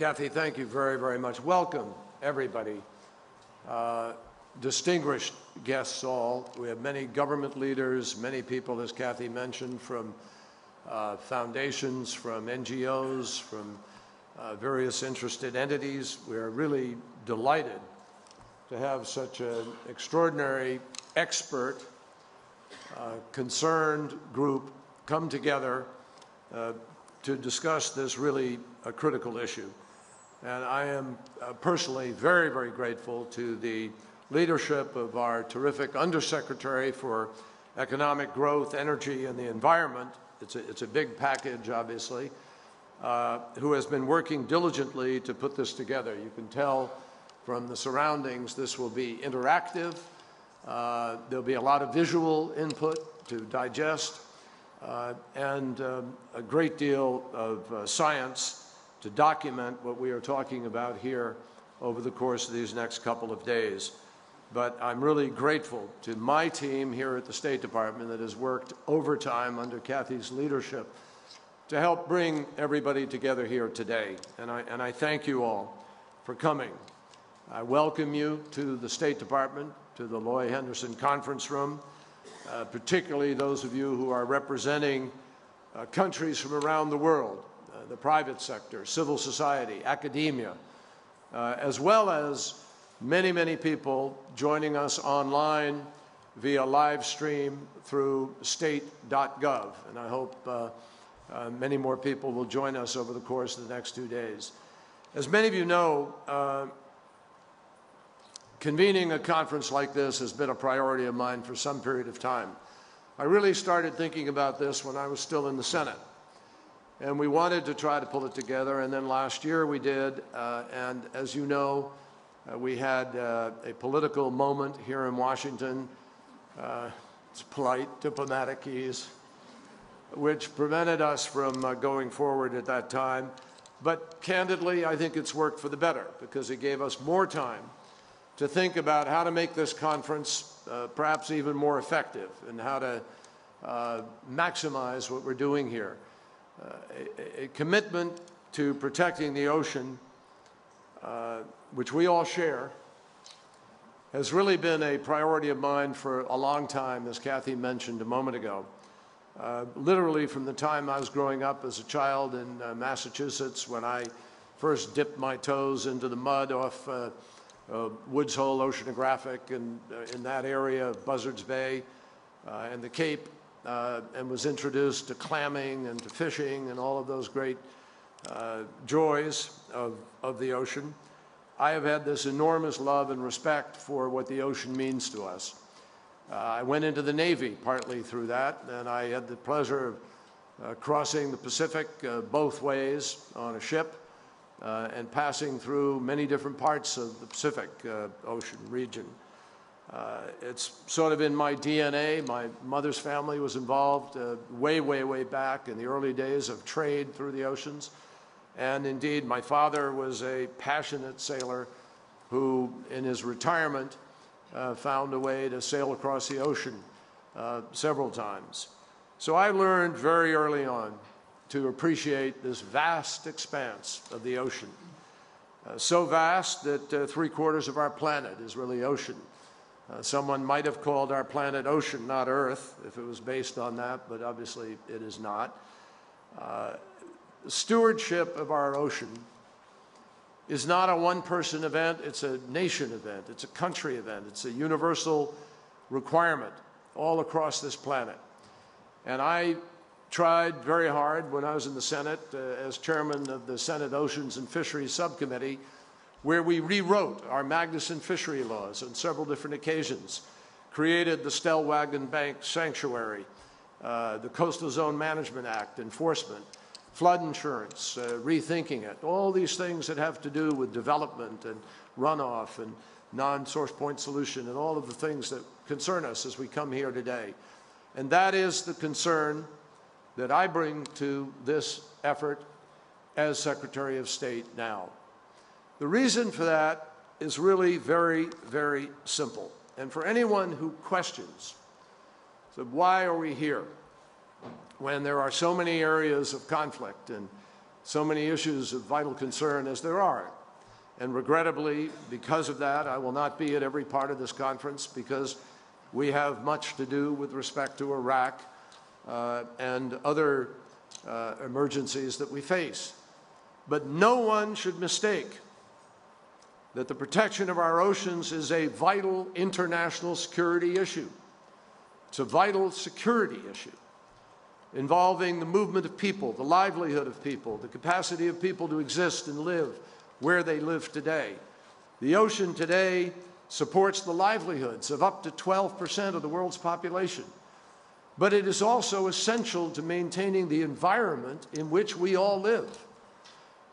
Kathy, thank you very, very much. Welcome, everybody. Distinguished guests all. We have many government leaders, many people, as Kathy mentioned, from foundations, from NGOs, from various interested entities. We are really delighted to have such an extraordinary expert, concerned group come together to discuss this really critical issue. And I am personally very, very grateful to the leadership of our terrific Undersecretary for Economic Growth, Energy, and the Environment. It's a big package, obviously, who has been working diligently to put this together. You can tell from the surroundings this will be interactive. There'll be a lot of visual input to digest and a great deal of science to document what we are talking about here over the course of these next couple of days. But I'm really grateful to my team here at the State Department that has worked overtime under Kathy's leadership to help bring everybody together here today. And I thank you all for coming. I welcome you to the State Department, to the Loy Henderson Conference Room, particularly those of you who are representing countries from around the world, the private sector, civil society, academia, as well as many, many people joining us online via live stream through state.gov. And I hope many more people will join us over the course of the next 2 days. As many of you know, convening a conference like this has been a priority of mine for some period of time. I really started thinking about this when I was still in the Senate. And we wanted to try to pull it together, and then last year we did. And as you know, we had a political moment here in Washington, it's polite, diplomatic ease, which prevented us from going forward at that time. But candidly, I think it's worked for the better because it gave us more time to think about how to make this conference perhaps even more effective and how to maximize what we're doing here. A commitment to protecting the ocean, which we all share, has really been a priority of mine for a long time, as Kathy mentioned a moment ago. Literally from the time I was growing up as a child in Massachusetts, when I first dipped my toes into the mud off Woods Hole Oceanographic and in that area of Buzzards Bay and the Cape, and was introduced to clamming and to fishing and all of those great joys of the ocean. I have had this enormous love and respect for what the ocean means to us. I went into the Navy partly through that, and I had the pleasure of crossing the Pacific both ways on a ship and passing through many different parts of the Pacific Ocean region. It's sort of in my DNA. My mother's family was involved way, way, way back in the early days of trade through the oceans. And indeed, my father was a passionate sailor who, in his retirement, found a way to sail across the ocean several times. So I learned very early on to appreciate this vast expanse of the ocean. So vast that 3/4 of our planet is really ocean. Someone might have called our planet ocean, not Earth, if it was based on that, but obviously it is not. Stewardship of our ocean is not a one-person event, it's a nation event, it's a country event, it's a universal requirement all across this planet. And I tried very hard when I was in the Senate as chairman of the Senate Oceans and Fisheries Subcommittee, where we rewrote our Magnuson fishery laws on several different occasions, created the Stellwagen Bank Sanctuary, the Coastal Zone Management Act enforcement, flood insurance, rethinking it, all these things that have to do with development and runoff and non-source point solution and all of the things that concern us as we come here today. And that is the concern that I bring to this effort as Secretary of State now. The reason for that is really very, very simple. And for anyone who questions, so why are we here when there are so many areas of conflict and so many issues of vital concern as there are. And regrettably, because of that, I will not be at every part of this conference because we have much to do with respect to Iraq and other emergencies that we face. But no one should mistake that the protection of our oceans is a vital international security issue. It's a vital security issue involving the movement of people, the livelihood of people, the capacity of people to exist and live where they live today. The ocean today supports the livelihoods of up to 12% of the world's population. But it is also essential to maintaining the environment in which we all live.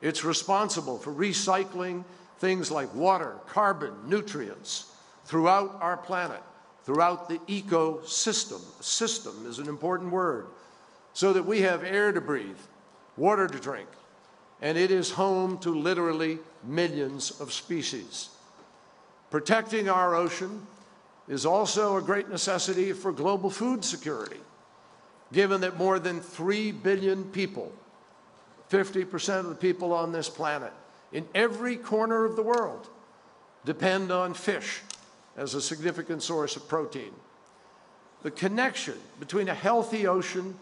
It's responsible for recycling things like water, carbon, nutrients throughout our planet, throughout the ecosystem. System is an important word, so that we have air to breathe, water to drink, and it is home to literally millions of species. Protecting our ocean is also a great necessity for global food security, given that more than 3 billion people, 50% of the people on this planet, in every corner of the world, depend on fish as a significant source of protein. The connection between a healthy ocean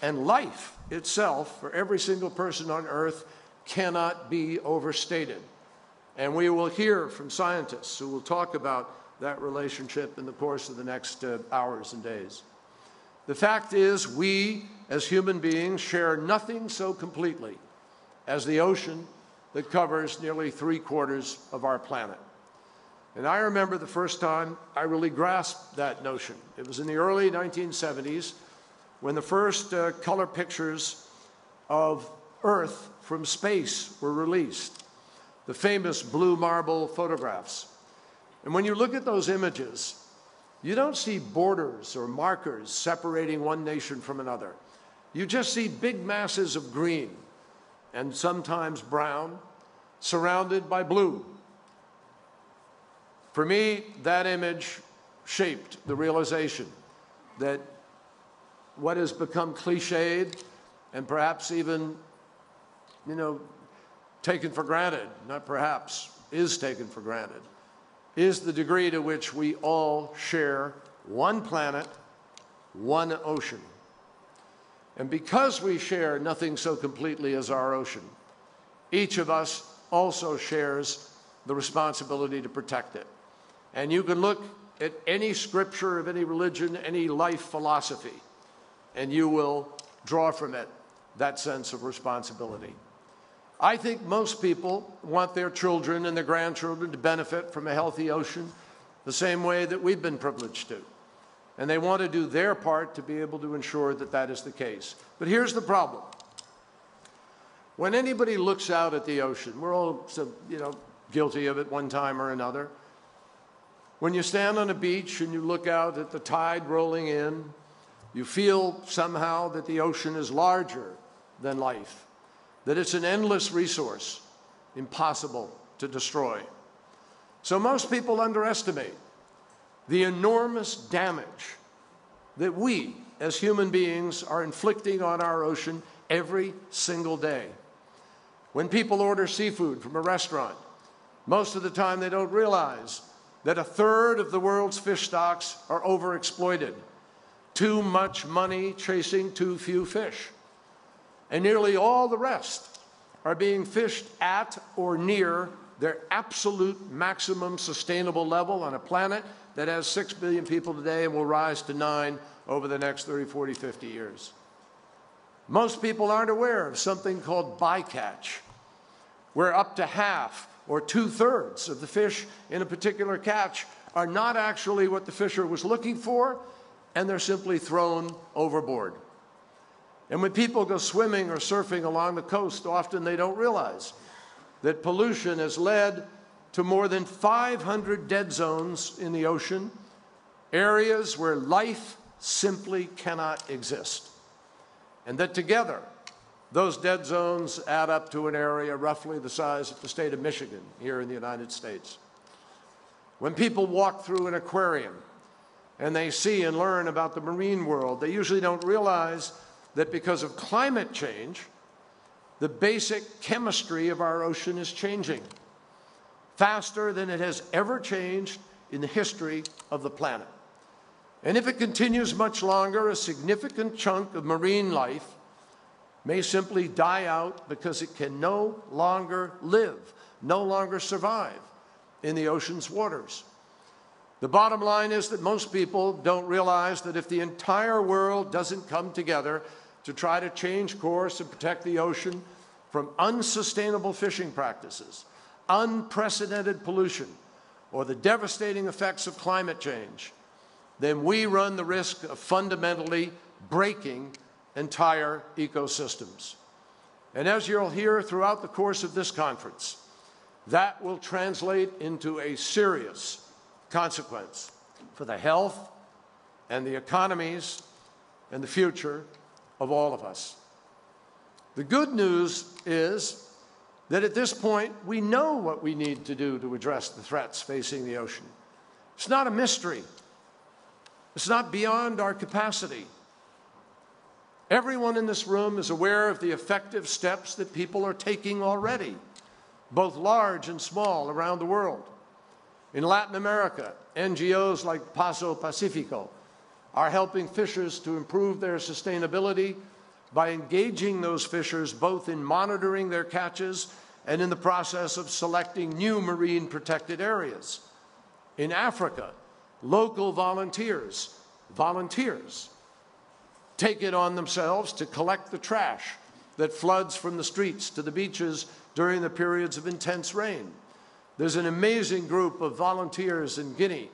and life itself for every single person on Earth cannot be overstated. And we will hear from scientists who will talk about that relationship in the course of the next hours and days. The fact is, we as human beings share nothing so completely as the ocean that covers nearly 3/4 of our planet. And I remember the first time I really grasped that notion. It was in the early 1970s when the first color pictures of Earth from space were released, the famous blue marble photographs. And when you look at those images, you don't see borders or markers separating one nation from another. You just see big masses of green and sometimes brown, surrounded by blue. For me, that image shaped the realization that what has become cliched and perhaps even, taken for granted, not perhaps, is taken for granted, is the degree to which we all share one planet, one ocean. And because we share nothing so completely as our ocean, each of us also shares the responsibility to protect it. And you can look at any scripture of any religion, any life philosophy, and you will draw from it that sense of responsibility. I think most people want their children and their grandchildren to benefit from a healthy ocean the same way that we've been privileged to. And they want to do their part to be able to ensure that that is the case. But here's the problem. When anybody looks out at the ocean, we're all guilty of it one time or another. When you stand on a beach and you look out at the tide rolling in, you feel somehow that the ocean is larger than life, that it's an endless resource, impossible to destroy. So most people underestimate the enormous damage that we, as human beings, are inflicting on our ocean every single day. When people order seafood from a restaurant, most of the time they don't realize that 1/3 of the world's fish stocks are overexploited. Too much money chasing too few fish. And nearly all the rest are being fished at or near their absolute maximum sustainable level on a planet that has 6 billion people today and will rise to 9 over the next 30, 40, 50 years. Most people aren't aware of something called bycatch, where up to half or 2/3 of the fish in a particular catch are not actually what the fisher was looking for, and they're simply thrown overboard. And when people go swimming or surfing along the coast, often they don't realize that pollution has led to more than 500 dead zones in the ocean, areas where life simply cannot exist. And that together, those dead zones add up to an area roughly the size of the state of Michigan here in the United States. When people walk through an aquarium and they see and learn about the marine world, they usually don't realize that because of climate change, the basic chemistry of our ocean is changing faster than it has ever changed in the history of the planet. And if it continues much longer, a significant chunk of marine life may simply die out because it can no longer live, no longer survive in the ocean's waters. The bottom line is that most people don't realize that if the entire world doesn't come together to try to change course and protect the ocean from unsustainable fishing practices, unprecedented pollution, or the devastating effects of climate change, then we run the risk of fundamentally breaking entire ecosystems. And as you'll hear throughout the course of this conference, that will translate into a serious consequence for the health and the economies and the future of all of us. The good news is that at this point, we know what we need to do to address the threats facing the ocean. It's not a mystery. It's not beyond our capacity. Everyone in this room is aware of the effective steps that people are taking already, both large and small, around the world. In Latin America, NGOs like Paso Pacifico are helping fishers to improve their sustainability by engaging those fishers both in monitoring their catches and in the process of selecting new marine protected areas. In Africa, local volunteers take it on themselves to collect the trash that floods from the streets to the beaches during the periods of intense rain. There's an amazing group of volunteers in Guinea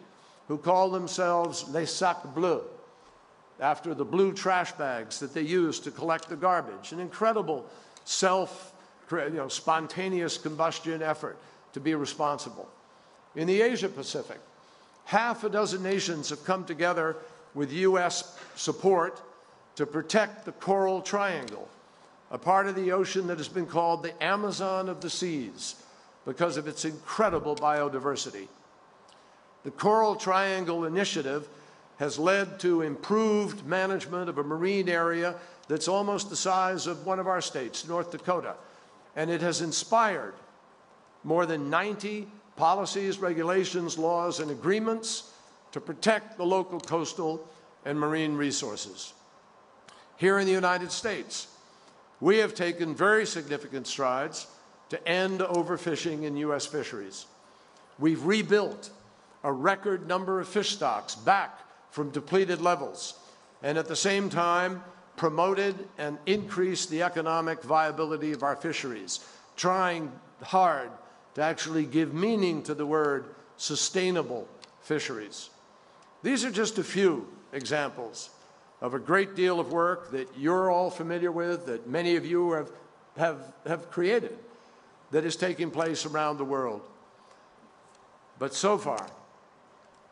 who call themselves Les Sacs Bleus, after the blue trash bags that they use to collect the garbage. An incredible spontaneous combustion effort to be responsible. In the Asia Pacific, half a dozen nations have come together with U.S. support to protect the Coral Triangle, a part of the ocean that has been called the Amazon of the seas because of its incredible biodiversity. The Coral Triangle Initiative has led to improved management of a marine area that's almost the size of one of our states, North Dakota, and it has inspired more than 90 policies, regulations, laws, and agreements to protect the local coastal and marine resources. Here in the United States, we have taken very significant strides to end overfishing in U.S. fisheries. We've rebuilt a record number of fish stocks back from depleted levels, and at the same time promoted and increased the economic viability of our fisheries, trying hard to actually give meaning to the word sustainable fisheries. These are just a few examples of a great deal of work that you're all familiar with, that many of you have created, that is taking place around the world. But so far,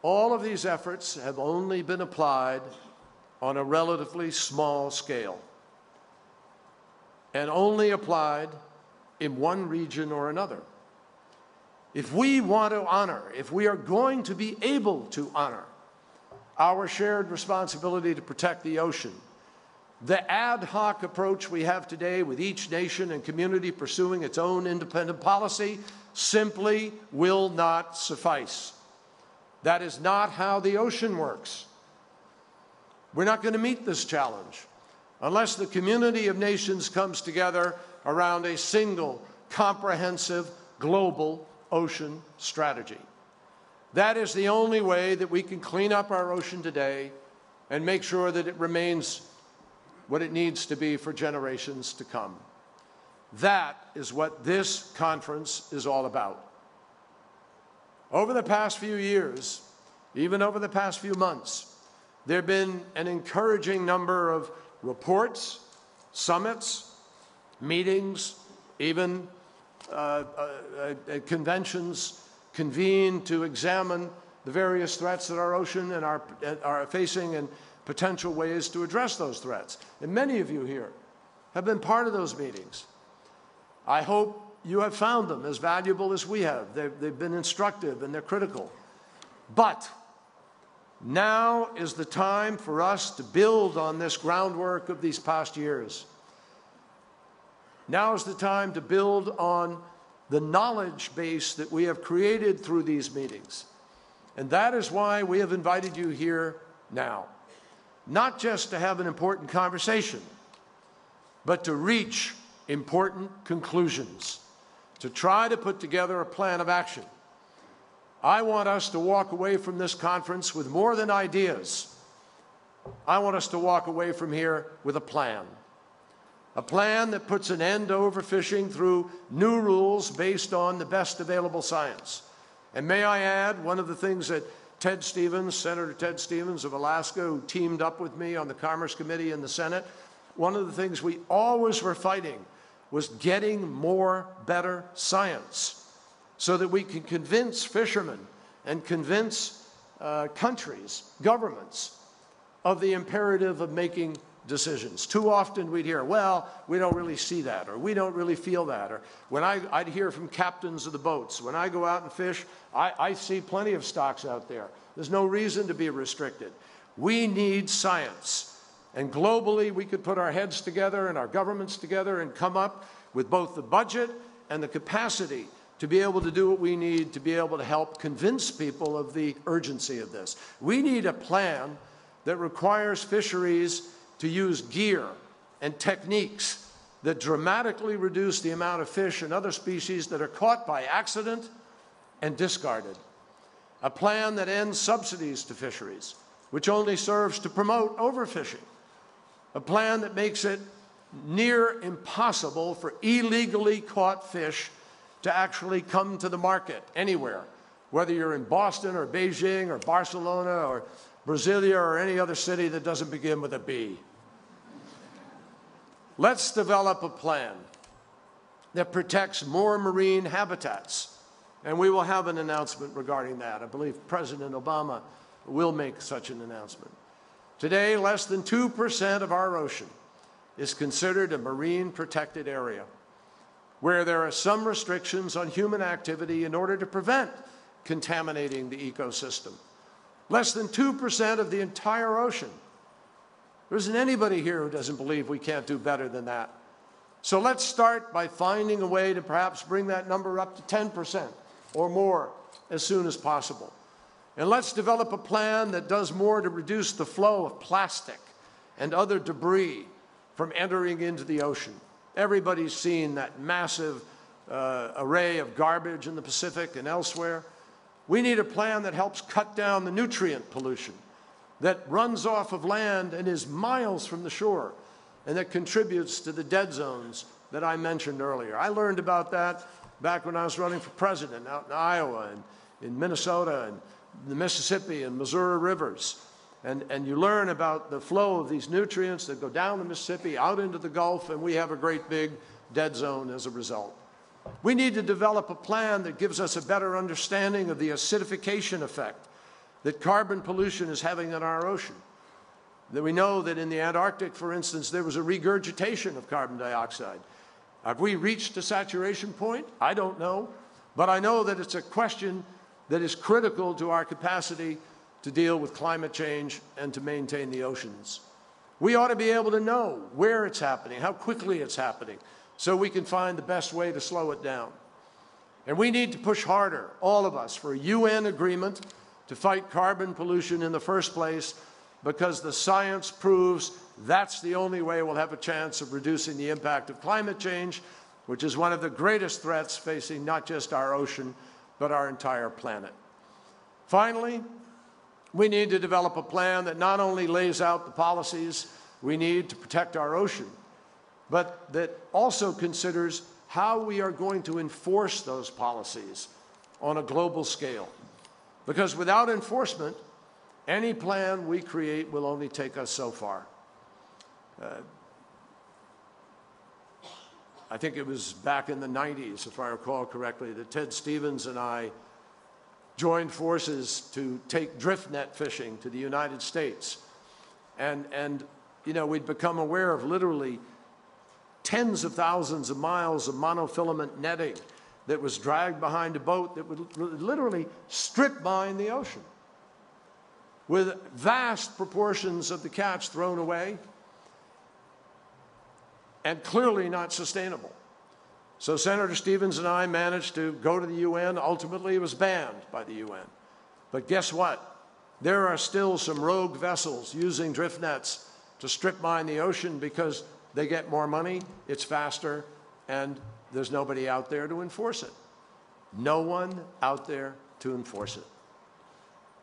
all of these efforts have only been applied on a relatively small scale and only applied in one region or another. If we want to honor, if we are going to be able to honor our shared responsibility to protect the ocean, the ad hoc approach we have today with each nation and community pursuing its own independent policy simply will not suffice. That is not how the ocean works. We're not going to meet this challenge unless the community of nations comes together around a single, comprehensive, global ocean strategy. That is the only way that we can clean up our ocean today and make sure that it remains what it needs to be for generations to come. That is what this conference is all about. Over the past few years, even over the past few months, there have been an encouraging number of reports, summits, meetings, even conventions convened to examine the various threats that our ocean and are facing and potential ways to address those threats. And many of you here have been part of those meetings. I hope you have found them as valuable as we have. They've been instructive and they're critical. But now is the time for us to build on this groundwork of these past years. Now is the time to build on the knowledge base that we have created through these meetings. And that is why we have invited you here now. Not just to have an important conversation, but to reach important conclusions, to try to put together a plan of action. I want us to walk away from this conference with more than ideas. I want us to walk away from here with a plan that puts an end to overfishing through new rules based on the best available science. And may I add, one of the things that Ted Stevens, Senator Ted Stevens of Alaska, who teamed up with me on the Commerce Committee in the Senate, one of the things we always were fighting was getting more better science so that we can convince fishermen and convince countries, governments, of the imperative of making decisions. Too often we'd hear, well, we don't really see that, or we don't really feel that, or when I'd hear from captains of the boats, when I go out and fish, I see plenty of stocks out there. There's no reason to be restricted. We need science. And globally, we could put our heads together and our governments together and come up with both the budget and the capacity to be able to do what we need to be able to help convince people of the urgency of this. We need a plan that requires fisheries to use gear and techniques that dramatically reduce the amount of fish and other species that are caught by accident and discarded. A plan that ends subsidies to fisheries, which only serves to promote overfishing. A plan that makes it near impossible for illegally caught fish to actually come to the market anywhere, whether you're in Boston or Beijing or Barcelona or Brasilia or any other city that doesn't begin with a B. Let's develop a plan that protects more marine habitats, and we will have an announcement regarding that. I believe President Obama will make such an announcement. Today, less than 2% of our ocean is considered a marine protected area, where there are some restrictions on human activity in order to prevent contaminating the ecosystem. Less than 2% of the entire ocean. There isn't anybody here who doesn't believe we can't do better than that. So let's start by finding a way to perhaps bring that number up to 10% or more as soon as possible. And let's develop a plan that does more to reduce the flow of plastic and other debris from entering into the ocean. Everybody's seen that massive array of garbage in the Pacific and elsewhere. We need a plan that helps cut down the nutrient pollution that runs off of land and is miles from the shore, and that contributes to the dead zones that I mentioned earlier. I learned about that back when I was running for president out in Iowa and in Minnesota and the Mississippi and Missouri rivers. And you learn about the flow of these nutrients that go down the Mississippi, out into the Gulf, and we have a great big dead zone as a result. We need to develop a plan that gives us a better understanding of the acidification effect that carbon pollution is having on our ocean. That we know that in the Antarctic, for instance, there was a regurgitation of carbon dioxide. Have we reached a saturation point? I don't know. But I know that it's a question that is critical to our capacity to deal with climate change and to maintain the oceans. We ought to be able to know where it's happening, how quickly it's happening, so we can find the best way to slow it down. And we need to push harder, all of us, for a UN agreement to fight carbon pollution in the first place, because the science proves that's the only way we'll have a chance of reducing the impact of climate change, which is one of the greatest threats facing not just our ocean, but our entire planet. Finally, we need to develop a plan that not only lays out the policies we need to protect our ocean, but that also considers how we are going to enforce those policies on a global scale. Because without enforcement, any plan we create will only take us so far. I think it was back in the 90s, if I recall correctly, that Ted Stevens and I joined forces to take drift net fishing to the United States. And you know, we'd become aware of literally tens of thousands of miles of monofilament netting that was dragged behind a boat that would literally strip mine the ocean, with vast proportions of the catch thrown away and clearly not sustainable. So Senator Stevens and I managed to go to the UN. Ultimately, it was banned by the UN. But guess what? There are still some rogue vessels using drift nets to strip mine the ocean because they get more money, it's faster, and there's nobody out there to enforce it. No one out there to enforce it.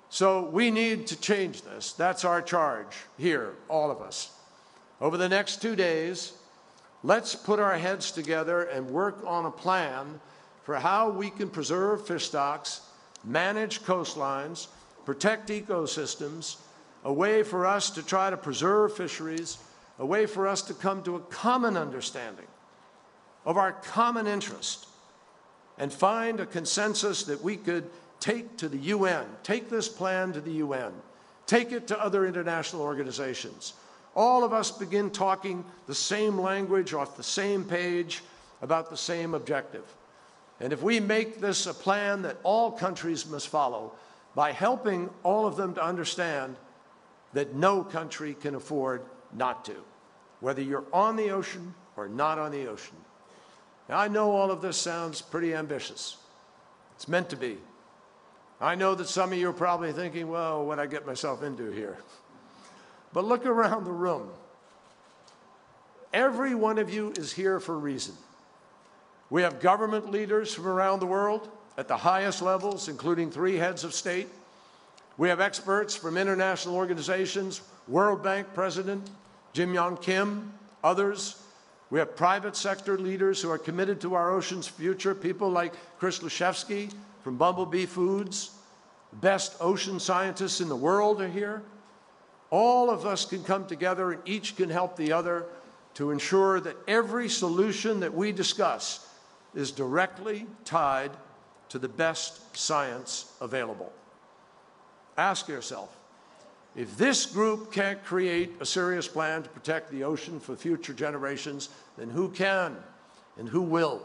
So we need to change this. That's our charge here, all of us. Over the next 2 days, let's put our heads together and work on a plan for how we can preserve fish stocks, manage coastlines, protect ecosystems, a way for us to try to preserve fisheries, a way for us to come to a common understanding of our common interest and find a consensus that we could take to the UN, take this plan to the UN, take it to other international organizations. All of us begin talking the same language, off the same page, about the same objective. And if we make this a plan that all countries must follow, by helping all of them to understand that no country can afford not to, whether you're on the ocean or not on the ocean. Now, I know all of this sounds pretty ambitious. It's meant to be. I know that some of you are probably thinking, well, what did I get myself into here? But look around the room. Every one of you is here for a reason. We have government leaders from around the world at the highest levels, including 3 heads of state. We have experts from international organizations, World Bank President Jim Yong Kim, others. We have private sector leaders who are committed to our ocean's future, people like Chris Lushevsky from Bumblebee Foods. The best ocean scientists in the world are here. All of us can come together and each can help the other to ensure that every solution that we discuss is directly tied to the best science available. Ask yourself, if this group can't create a serious plan to protect the ocean for future generations, then who can and who will?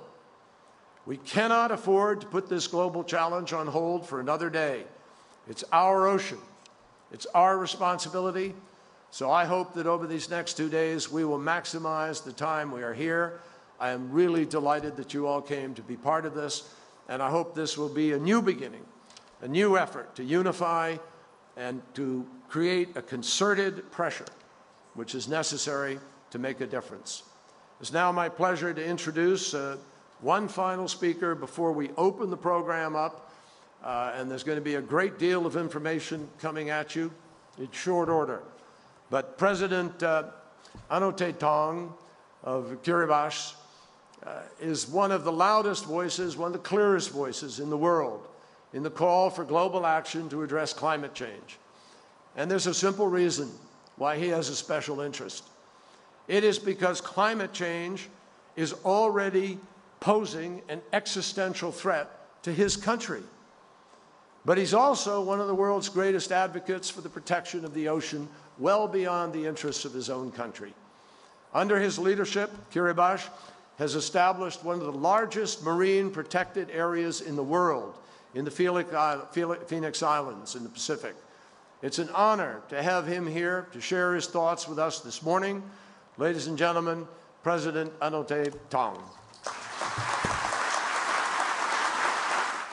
We cannot afford to put this global challenge on hold for another day. It's our ocean. It's our responsibility. So I hope that over these next 2 days, we will maximize the time we are here. I am really delighted that you all came to be part of this. And I hope this will be a new beginning, a new effort to unify and to create a concerted pressure, which is necessary to make a difference. It's now my pleasure to introduce one final speaker before we open the program up. And there's going to be a great deal of information coming at you in short order. But President Anote Tong of Kiribati is one of the loudest voices, one of the clearest voices in the world in the call for global action to address climate change. And there's a simple reason why he has a special interest. It is because climate change is already posing an existential threat to his country. But he's also one of the world's greatest advocates for the protection of the ocean, well beyond the interests of his own country. Under his leadership, Kiribati has established one of the largest marine protected areas in the world in the Phoenix Islands in the Pacific. It's an honor to have him here to share his thoughts with us this morning. Ladies and gentlemen, President Anote Tong.